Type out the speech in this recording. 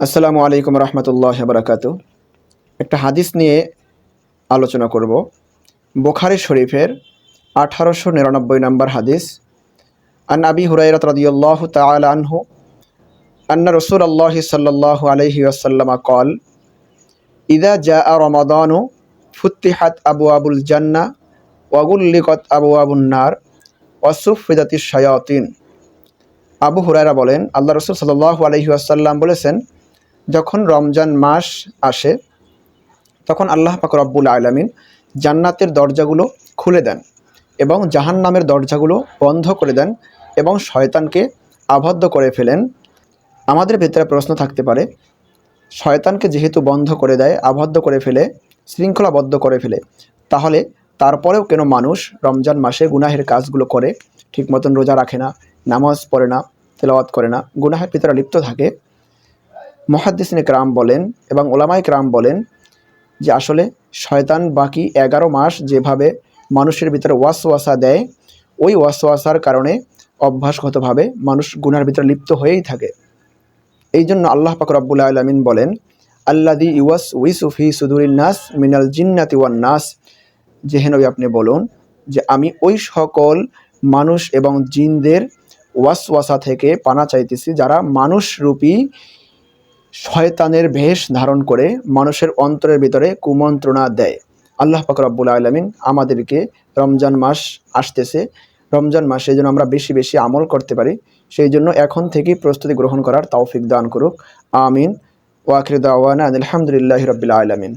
আসসালামু আলাইকুম রহমতুল্লাহি ওয়া বারাকাতুহু। একটা হাদিস নিয়ে আলোচনা করব। বুখারী শরীফের 1899 নম্বর হাদিস। আন আবি হুরায়রা রাদিয়াল্লাহু তাআলা আনহু আন্না রাসূলুল্লাহি সাল্লাল্লাহু আলাইহি ওয়াসাল্লাম قال ইযা জাআ রমাদানু ফুতিহাত আবওয়াবুল জান্নাহ ওয়া গুল্লিকাত আবওয়াবুন নার ওয়া সুফফিদাতিশ শায়াতিন। আবু হুরায়রা বলেন, আল্লাহ রাসূল সাল্লাল্লাহু আলাইহি ওয়াসাল্লাম বলেছেন, যখন রমজান মাস আসে তখন আল্লাহ পাক রব্বুল আলামিন জান্নাতের দরজাগুলো খুলে দেন এবং জাহান্নামের দরজাগুলো বন্ধ করে দেন এবং শয়তানকে আবদ্ধ করে ফেলেন। আমাদের ভেতরে প্রশ্ন থাকতে পারে, শয়তানকে যেহেতু বন্ধ করে দেয়, আবদ্ধ করে ফেলে, শৃঙ্খলাবদ্ধ করে ফেলে, তাহলে তারপরেও কেন মানুষ রমজান মাসে গুনাহের কাজগুলো করে, ঠিক মতন রোজা রাখে না, নামাজ পড়ে না, তেলাওয়াত করে না, গুনাহের ভিতরে লিপ্ত থাকে? মুহাদ্দিসিনে কেরাম বলেন এবং উলামায়ে কেরাম বলেন যে আসলে শয়তান বাকি 11 মাস যেভাবে মানুষের ভিতরে ওয়াসওয়াসা দেয়, ওই ওয়াসওয়াসার কারণে অভ্যাসগতভাবে মানুষ গুনার ভিতরে লিপ্ত হয়েই থাকে। এই জন্য আল্লাহ পাক রব্বুল আলামিন বলেন, আল্লাযী ইউওয়াসউইসু ফি সুদুরিন নাস মিনাল জিন্নাতি ওয়ান নাস, যে হে নবী আপনি বলুন যে আমি ওই সকল মানুষ এবং জিনদের ওয়াসওয়াসা থেকে পানা চাইতেছি যারা মানুষরূপী শয়তানের বেশ ধারণ করে মানুষের অন্তরের ভিতরে কুমন্ত্রণা দেয়। আল্লাহ পাক রব্বুল আলামিন আমাদেরকে রমজান মাস আসতেছে, রমজান মাসে যেন আমরা বেশি বেশি আমল করতে পারি, সেই জন্য এখন থেকেই প্রস্তুতি গ্রহণ করার তৌফিক দান করুক। আমিন। ওয়া আখিরু দাওয়ানা আলহামদুলিল্লাহি রাব্বিল আলামিন।